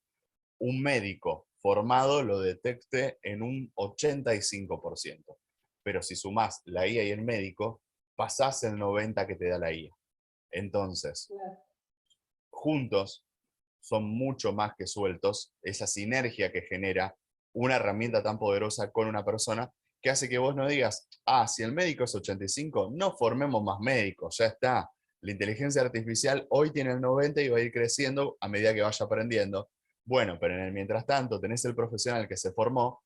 [SPEAKER 1] Un médico formado lo detecte en un 85%. Pero si sumás la IA y el médico, pasás el 90% que te da la IA. Entonces, juntos son mucho más que sueltos, esa sinergia que genera una herramienta tan poderosa con una persona que hace que vos no digas, si el médico es 85, no formemos más médicos, ya está. La inteligencia artificial hoy tiene el 90 y va a ir creciendo a medida que vaya aprendiendo. Bueno, pero en el mientras tanto tenés el profesional que se formó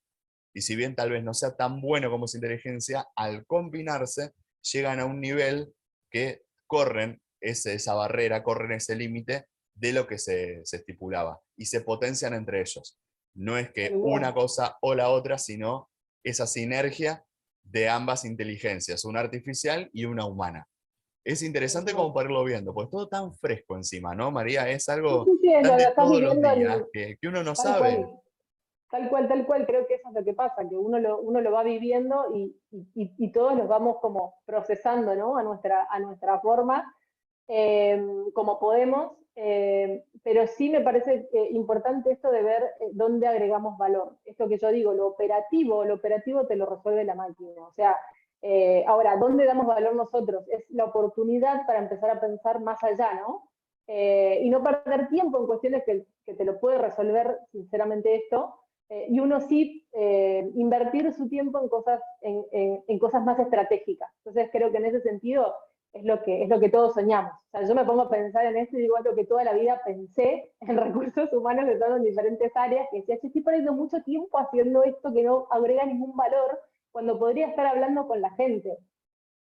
[SPEAKER 1] y si bien tal vez no sea tan bueno como su inteligencia, al combinarse llegan a un nivel que corren esa barrera, corren ese límite de lo que se estipulaba y se potencian entre ellos. No es que una cosa o la otra, sino esa sinergia de ambas inteligencias, una artificial y una humana. Es interesante como para irlo viendo, porque es todo tan fresco encima, ¿no, María? Es
[SPEAKER 2] Sí,
[SPEAKER 1] algo
[SPEAKER 2] sí, sí,
[SPEAKER 1] tan
[SPEAKER 2] lo
[SPEAKER 1] de
[SPEAKER 2] estás
[SPEAKER 1] todos los
[SPEAKER 2] viviendo
[SPEAKER 1] días que uno no
[SPEAKER 2] tal
[SPEAKER 1] sabe.
[SPEAKER 2] cual. Tal cual, creo que eso es lo que pasa, que uno lo va viviendo y todos los vamos como procesando, ¿no? A nuestra forma, como podemos, pero sí me parece importante esto de ver dónde agregamos valor. Esto que yo digo, lo operativo te lo resuelve la máquina. O sea, ahora, ¿dónde damos valor nosotros? Es la oportunidad para empezar a pensar más allá, ¿no? Y no perder tiempo en cuestiones que te lo puede resolver, sinceramente, esto. Y uno sí invertir su tiempo en cosas más estratégicas. Entonces creo que en ese sentido es lo que todos soñamos. O sea, yo me pongo a pensar en esto y digo algo que toda la vida pensé en recursos humanos de todas en diferentes áreas, que decía, estoy perdiendo mucho tiempo haciendo esto que no agrega ningún valor, cuando podría estar hablando con la gente,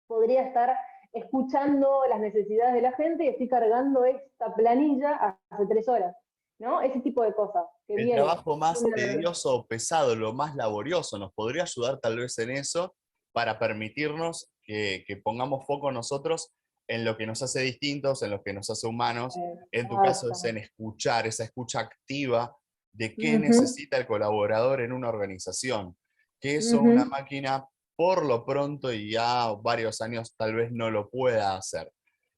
[SPEAKER 2] podría estar escuchando las necesidades de la gente y estoy cargando esta planilla hace 3 horas, ¿no? Ese tipo de cosas que
[SPEAKER 1] El
[SPEAKER 2] viene.
[SPEAKER 1] trabajo más tedioso o pesado, lo más laborioso, nos podría ayudar tal vez en eso para permitirnos que pongamos foco nosotros en lo que nos hace distintos, en lo que nos hace humanos. En tu caso es en escuchar, esa escucha activa de qué necesita el colaborador en una organización, que eso una máquina por lo pronto y ya varios años tal vez no lo pueda hacer.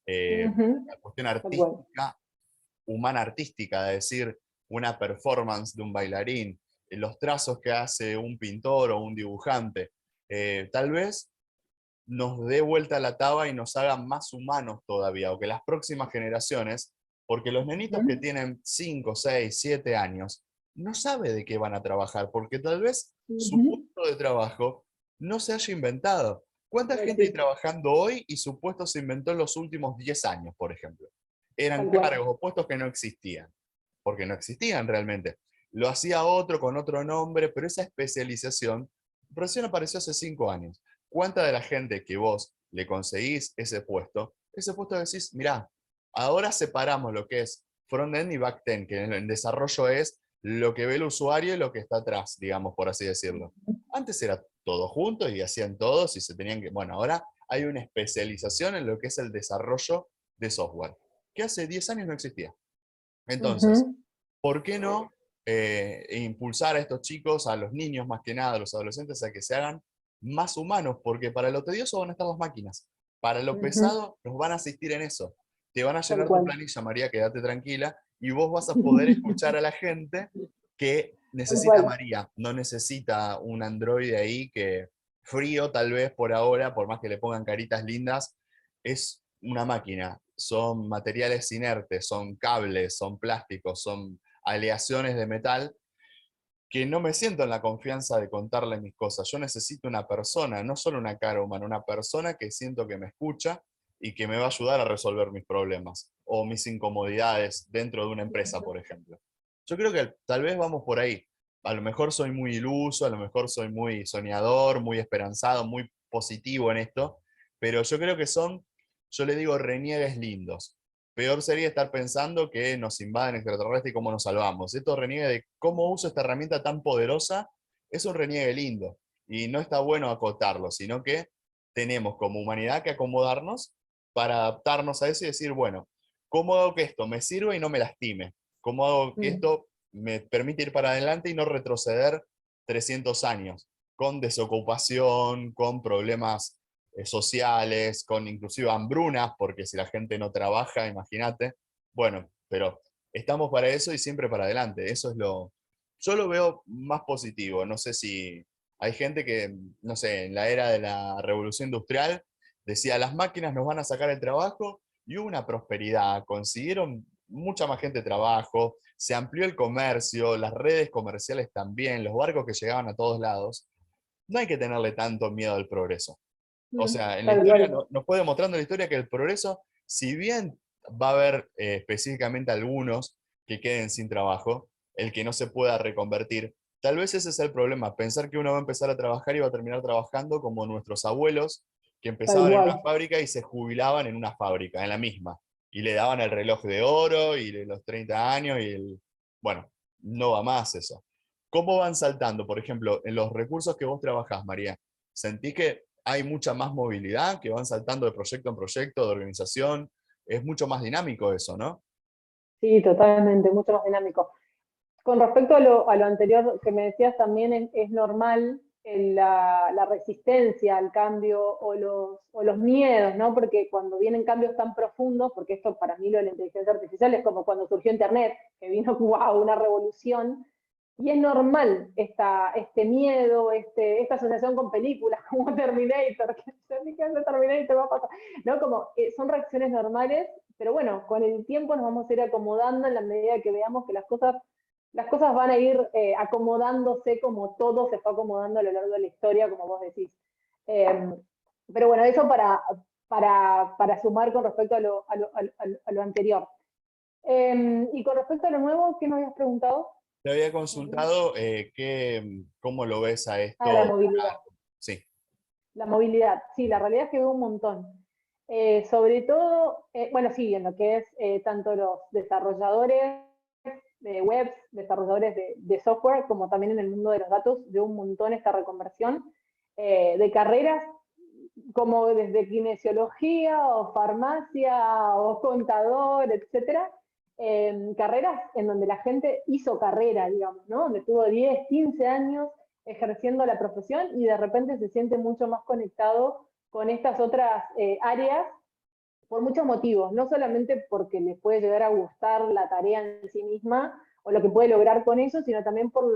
[SPEAKER 1] La cuestión artística, humana artística, de decir, una performance de un bailarín, los trazos que hace un pintor o un dibujante, tal vez nos dé vuelta la taba y nos haga más humanos todavía, o que las próximas generaciones, porque los nenitos que tienen 5, 6, 7 años, no sabe de qué van a trabajar, porque tal vez su puesto de trabajo no se haya inventado. ¿Cuánta gente hay trabajando hoy y su puesto se inventó en los últimos 10 años, por ejemplo? Eran cargos o puestos que no existían, porque no existían realmente. Lo hacía otro con otro nombre, pero esa especialización recién apareció hace 5 años. ¿Cuánta de la gente que vos le conseguís ese puesto decís, mirá, ahora separamos lo que es front-end y back-end, que en el desarrollo es lo que ve el usuario y lo que está atrás, digamos, por así decirlo. Antes era todo junto y hacían todos y se tenían que... Bueno, ahora hay una especialización en lo que es el desarrollo de software, que hace 10 años no existía. Entonces, ¿por qué no impulsar a estos chicos, a los niños más que nada, a los adolescentes, a que se hagan más humanos? Porque para lo tedioso van a estar las máquinas. Para lo pesado nos van a asistir en eso. Te van a llenar tu planilla, María, quédate tranquila, y vos vas a poder escuchar a la gente que necesita a María, no necesita un androide ahí que frío tal vez por ahora, por más que le pongan caritas lindas, es una máquina. Son materiales inertes, son cables, son plásticos, son aleaciones de metal que no me siento en la confianza de contarle mis cosas. Yo necesito una persona, no solo una cara humana, una persona que siento que me escucha y que me va a ayudar a resolver mis problemas o mis incomodidades dentro de una empresa, por ejemplo. Yo creo que tal vez vamos por ahí. A lo mejor soy muy iluso, a lo mejor soy muy soñador, muy esperanzado, muy positivo en esto, pero yo creo que son, yo le digo, reniegues lindos. Peor sería estar pensando que nos invaden extraterrestres y cómo nos salvamos. Esto reniegue de cómo uso esta herramienta tan poderosa, es un reniegue lindo. Y no está bueno acotarlo, sino que tenemos como humanidad que acomodarnos para adaptarnos a eso y decir, bueno, ¿cómo hago que esto me sirva y no me lastime? ¿Cómo hago que esto me permite ir para adelante y no retroceder 300 años? Con desocupación, con problemas sociales, con inclusive hambrunas, porque si la gente no trabaja, imagínate. Bueno, pero estamos para eso y siempre para adelante. Eso es lo... Yo lo veo más positivo. No sé si hay gente que, no sé, en la era de la revolución industrial decía, las máquinas nos van a sacar el trabajo y hubo una prosperidad. Consiguieron mucha más gente trabajo, se amplió el comercio, las redes comerciales también, los barcos que llegaban a todos lados. No hay que tenerle tanto miedo al progreso. O sea, en la
[SPEAKER 2] Tal
[SPEAKER 1] historia
[SPEAKER 2] cual.
[SPEAKER 1] nos puede mostrando la historia que el progreso, si bien va a haber específicamente algunos que queden sin trabajo, el que no se pueda reconvertir, tal vez ese es el problema, pensar que uno va a empezar a trabajar y va a terminar trabajando como nuestros abuelos, que
[SPEAKER 2] Tal
[SPEAKER 1] empezaban en una
[SPEAKER 2] cual.
[SPEAKER 1] fábrica y se jubilaban en una fábrica, en la misma, y le daban el reloj de oro y los 30 años y el... Bueno, no va más eso. ¿Cómo van saltando, por ejemplo, en los recursos que vos trabajás, María? ¿Sentís que hay mucha más movilidad, que van saltando de proyecto en proyecto, de organización? Es mucho más dinámico eso, ¿no?
[SPEAKER 2] Sí, totalmente, mucho más dinámico. Con respecto a lo anterior que me decías, también es normal la resistencia al cambio o los miedos, ¿no? Porque cuando vienen cambios tan profundos, porque esto para mí lo de la inteligencia artificial es como cuando surgió Internet, que vino, wow, una revolución, y es normal este miedo, esta asociación con películas como Terminator, que se hace Terminator va a pasar, ¿no? Como son reacciones normales, pero bueno, con el tiempo nos vamos a ir acomodando en la medida que veamos que las cosas van a ir acomodándose como todo se fue acomodando a lo largo de la historia, como vos decís. Eh, pero bueno, eso para sumar con respecto a lo anterior. Y con respecto a lo nuevo, ¿qué me habías preguntado?
[SPEAKER 1] Te había consultado cómo lo ves a
[SPEAKER 2] La
[SPEAKER 1] esto.
[SPEAKER 2] movilidad.
[SPEAKER 1] Sí,
[SPEAKER 2] La movilidad, sí, la realidad es que veo un montón. Sobre todo, bueno, sí, en lo que es tanto los desarrolladores de webs, desarrolladores de software, como también en el mundo de los datos, veo un montón esta reconversión de carreras como desde kinesiología o farmacia o contador, etcétera, carreras en donde la gente hizo carrera, digamos, ¿no? Donde estuvo 10, 15 años ejerciendo la profesión y de repente se siente mucho más conectado con estas otras áreas por muchos motivos, no solamente porque les puede llegar a gustar la tarea en sí misma o lo que puede lograr con eso, sino también por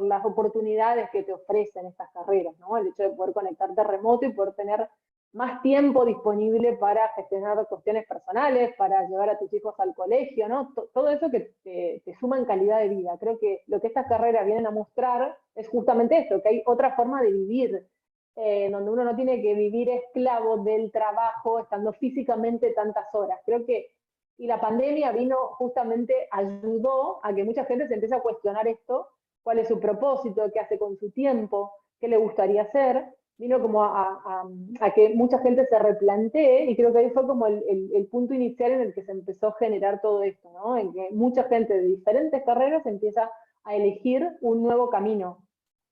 [SPEAKER 2] las oportunidades que te ofrecen estas carreras, ¿no? El hecho de poder conectarte remoto y poder tener más tiempo disponible para gestionar cuestiones personales, para llevar a tus hijos al colegio, ¿no? Todo eso que te suma en calidad de vida. Creo que lo que estas carreras vienen a mostrar es justamente esto, que hay otra forma de vivir, donde uno no tiene que vivir esclavo del trabajo, estando físicamente tantas horas. Creo que, y la pandemia vino justamente, ayudó a que mucha gente se empiece a cuestionar esto, cuál es su propósito, qué hace con su tiempo, qué le gustaría hacer, vino como a que mucha gente se replantee, y creo que ahí fue como el punto inicial en el que se empezó a generar todo esto, ¿no? En que mucha gente de diferentes carreras empieza a elegir un nuevo camino.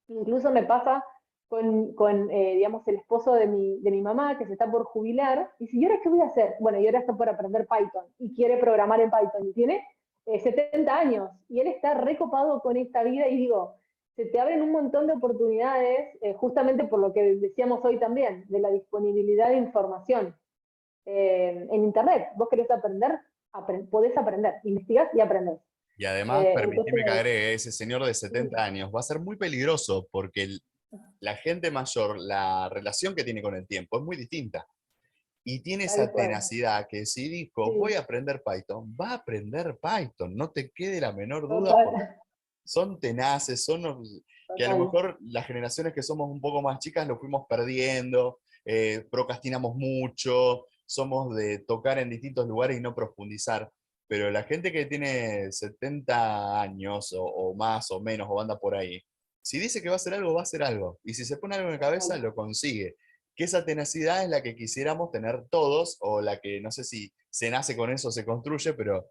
[SPEAKER 2] Incluso me pasa con digamos, el esposo de mi mamá, que se está por jubilar, y dice, ¿y ahora qué voy a hacer? Bueno, y ahora está por aprender Python, y quiere programar en Python, y tiene 70 años, y él está recopado con esta vida, y digo, se te abren un montón de oportunidades, justamente por lo que decíamos hoy también, de la disponibilidad de información en Internet. Vos querés aprender, podés aprender, investigás y aprendés.
[SPEAKER 1] y además permitime que
[SPEAKER 2] Entonces,
[SPEAKER 1] agregue, ese señor de 70 años va a ser muy peligroso porque la gente mayor, la relación que tiene con el tiempo es muy distinta. Y tiene
[SPEAKER 2] tal
[SPEAKER 1] esa
[SPEAKER 2] cual.
[SPEAKER 1] tenacidad que si dijo, voy
[SPEAKER 2] Sí,
[SPEAKER 1] a aprender Python, va a aprender Python, no te quede la menor duda, porque
[SPEAKER 2] total,
[SPEAKER 1] son tenaces, que a lo
[SPEAKER 2] total.
[SPEAKER 1] mejor las generaciones que somos un poco más chicas lo fuimos perdiendo, procrastinamos mucho, somos de tocar en distintos lugares y no profundizar, pero la gente que tiene 70 años o más o menos o anda por ahí, si dice que va a hacer algo, va a hacer algo, y si se pone algo en la cabeza,
[SPEAKER 2] Total.
[SPEAKER 1] lo consigue. Que esa tenacidad es la que quisiéramos tener todos, o la que no sé si se nace con eso o se construye, pero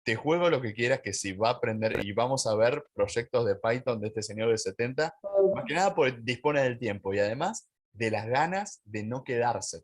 [SPEAKER 1] te juego lo que quieras, que si va a aprender y vamos a ver proyectos de Python de este señor de 70, más que nada porque dispone del tiempo y además de las ganas de no quedarse.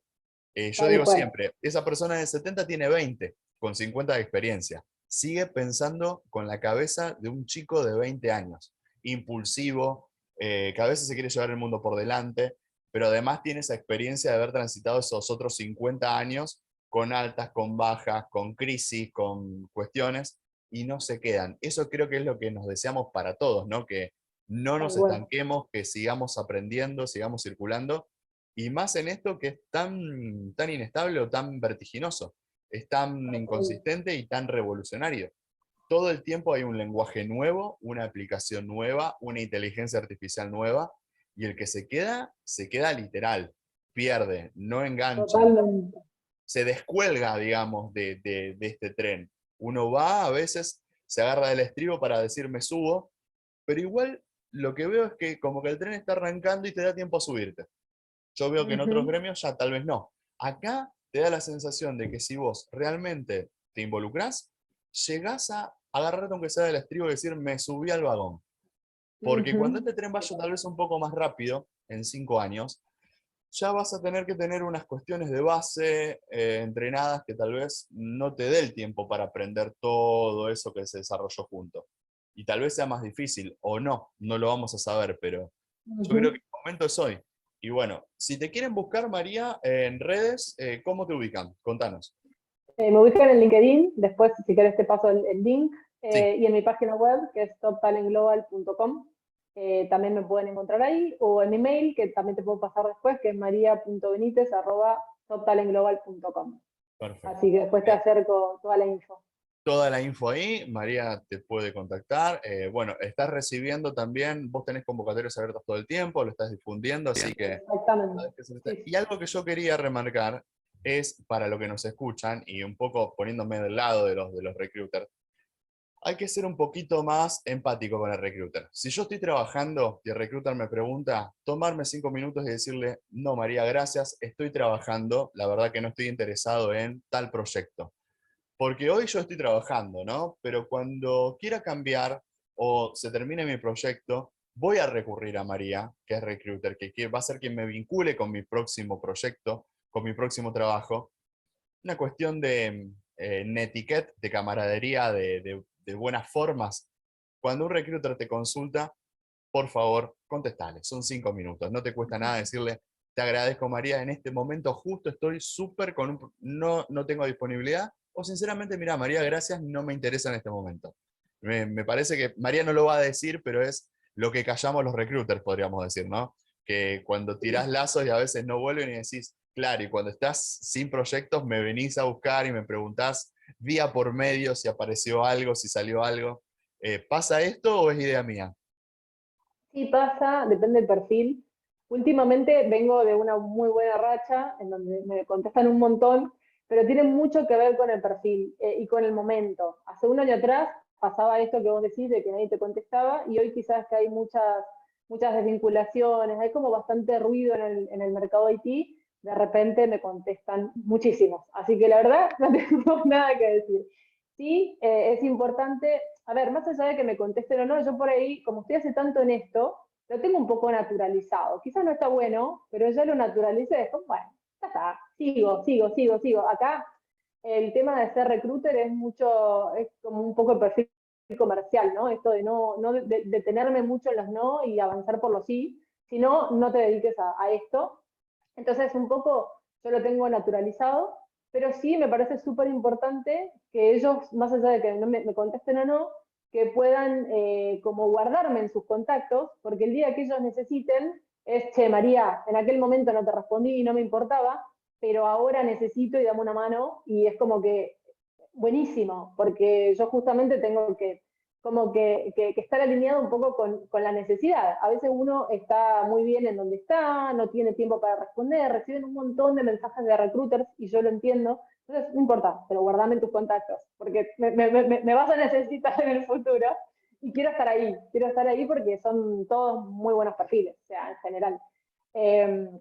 [SPEAKER 1] Yo
[SPEAKER 2] Tal
[SPEAKER 1] digo
[SPEAKER 2] cual.
[SPEAKER 1] siempre, esa persona de 70 tiene 20, con 50 de experiencia. Sigue pensando con la cabeza de un chico de 20 años, impulsivo, que a veces se quiere llevar el mundo por delante. pero además tiene esa experiencia de haber transitado esos otros 50 años con altas, con bajas, con crisis, con cuestiones, y no se quedan. Eso creo que es lo que nos deseamos para todos, ¿no? Que no
[SPEAKER 2] Tal
[SPEAKER 1] nos
[SPEAKER 2] cual.
[SPEAKER 1] estanquemos, que sigamos aprendiendo, sigamos circulando, y más en esto que es tan, tan inestable o tan vertiginoso, es tan inconsistente y tan revolucionario. Todo el tiempo hay un lenguaje nuevo, una aplicación nueva, una inteligencia artificial nueva, y el que se queda literal, pierde, no engancha,
[SPEAKER 2] Totalmente.
[SPEAKER 1] se descuelga, digamos, de este tren. Uno va, a veces se agarra del estribo para decir me subo, pero igual lo que veo es que como que el tren está arrancando y te da tiempo a subirte. Yo veo que en otros
[SPEAKER 2] Ujú.
[SPEAKER 1] gremios ya tal vez no. Acá te da la sensación de que si vos realmente te involucrás, llegás a agarrarte aunque sea del estribo y decir me subí al vagón. Porque cuando
[SPEAKER 2] Ujú.
[SPEAKER 1] este tren vaya tal vez un poco más rápido, en 5 años, ya vas a tener que tener unas cuestiones de base entrenadas que tal vez no te dé el tiempo para aprender todo eso que se desarrolló junto. Y tal vez sea más difícil, o no, no lo vamos a saber, pero yo creo que
[SPEAKER 2] Ujú.
[SPEAKER 1] el momento es hoy. Y bueno, si te quieren buscar, María, en redes, ¿cómo te ubican? Contanos.
[SPEAKER 2] Me ubican en LinkedIn, después si querés te paso el link,
[SPEAKER 1] Sí,
[SPEAKER 2] y en mi página web, que es toptalentglobal.com, también me pueden encontrar ahí, o en mi mail, que también te puedo pasar después, que es maria.benitez@toptalentglobal.com.
[SPEAKER 1] perfecto.
[SPEAKER 2] Así que después te
[SPEAKER 1] Eh,
[SPEAKER 2] acerco toda la info.
[SPEAKER 1] Toda la info ahí, María te puede contactar. Bueno, estás recibiendo también, vos tenés convocatorias abiertas todo el tiempo, lo estás difundiendo, así que
[SPEAKER 2] Exactamente.
[SPEAKER 1] sabes que
[SPEAKER 2] Sí, sí.
[SPEAKER 1] y algo que yo quería remarcar es, para lo que nos escuchan, y un poco poniéndome del lado de los recruiters, hay que ser un poquito más empático con el recruiter. Si yo estoy trabajando y el recruiter me pregunta, tomarme 5 minutos y decirle, no, María, gracias, estoy trabajando, la verdad que no estoy interesado en tal proyecto. Porque hoy yo estoy trabajando, ¿no? Pero cuando quiera cambiar o se termine mi proyecto, voy a recurrir a María, que es recruiter, que va a ser quien me vincule con mi próximo proyecto, con mi próximo trabajo. Una cuestión de netiquette, de camaradería, de buenas formas. Cuando un recruiter te consulta, por favor, contestale. Son 5 minutos. No te cuesta nada decirle, te agradezco, María, en este momento justo estoy súper con no tengo disponibilidad. O sinceramente, mira, María, gracias, no me interesa en este momento. Me parece que María no lo va a decir, pero es lo que callamos los recruiters, podríamos decir, ¿no? Que cuando tirás lazos y a veces no vuelven y decís, claro, y cuando estás sin proyectos me venís a buscar y me preguntás día por medio si apareció algo, si salió algo. ¿Pasa esto o es idea mía?
[SPEAKER 2] Sí pasa, depende del perfil. Últimamente vengo de una muy buena racha en donde me contestan un montón, pero tiene mucho que ver con el perfil y con el momento. Hace un año atrás pasaba esto que vos decís de que nadie te contestaba y hoy quizás que hay muchas desvinculaciones, hay como bastante ruido en el mercado IT, de repente me contestan muchísimos. Así que la verdad no tengo nada que decir. Sí, es importante, a ver, más allá de que me contesten o no, yo por ahí, como estoy hace tanto en esto, lo tengo un poco naturalizado. Quizás no está bueno, pero ya lo naturalicé, es como, bueno, ya está, sigo. Acá el tema de ser recruiter es mucho, es como un poco el perfil comercial, ¿no? Esto de no detenerme mucho en los no y avanzar por los sí, si no, no te dediques a esto. Entonces, un poco yo lo tengo naturalizado, pero sí me parece súper importante que ellos, más allá de que no me contesten o no, que puedan como guardarme en sus contactos, porque el día que ellos necesiten es, che, María, en aquel momento no te respondí y no me importaba, pero ahora necesito y dame una mano, y es como que buenísimo, porque yo justamente tengo que como que estar alineado un poco con la necesidad. A veces uno está muy bien en donde está, no tiene tiempo para responder, reciben un montón de mensajes de recruiters y yo lo entiendo. Entonces, no importa, pero guardame en tus contactos, porque me vas a necesitar en el futuro y quiero estar ahí porque son todos muy buenos perfiles, o sea, en general. Eh,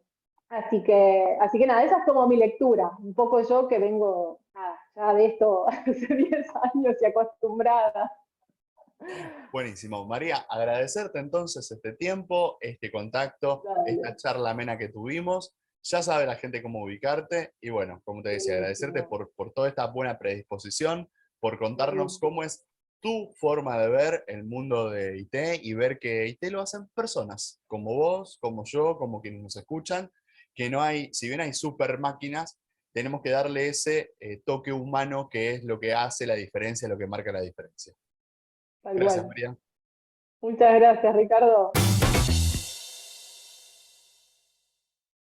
[SPEAKER 2] así que nada, esa es como mi lectura, un poco yo que vengo nada, ya de esto hace 10 años y acostumbrada.
[SPEAKER 1] Buenísimo. María, agradecerte entonces este tiempo, este contacto, esta
[SPEAKER 2] Dale.
[SPEAKER 1] charla amena que tuvimos. Ya sabe la gente cómo ubicarte y bueno, como te decía, agradecerte
[SPEAKER 2] Buenísimo,
[SPEAKER 1] por toda esta buena predisposición, por contarnos
[SPEAKER 2] buenísimo.
[SPEAKER 1] cómo es tu forma de ver el mundo de IT y ver que IT lo hacen personas, como vos, como yo, como quienes nos escuchan, que no hay, si bien hay super máquinas, tenemos que darle ese toque humano que es lo que hace la diferencia, lo que marca la diferencia.
[SPEAKER 2] Tal
[SPEAKER 1] Gracias,
[SPEAKER 2] cual.
[SPEAKER 1] María.
[SPEAKER 2] Muchas gracias, Ricardo.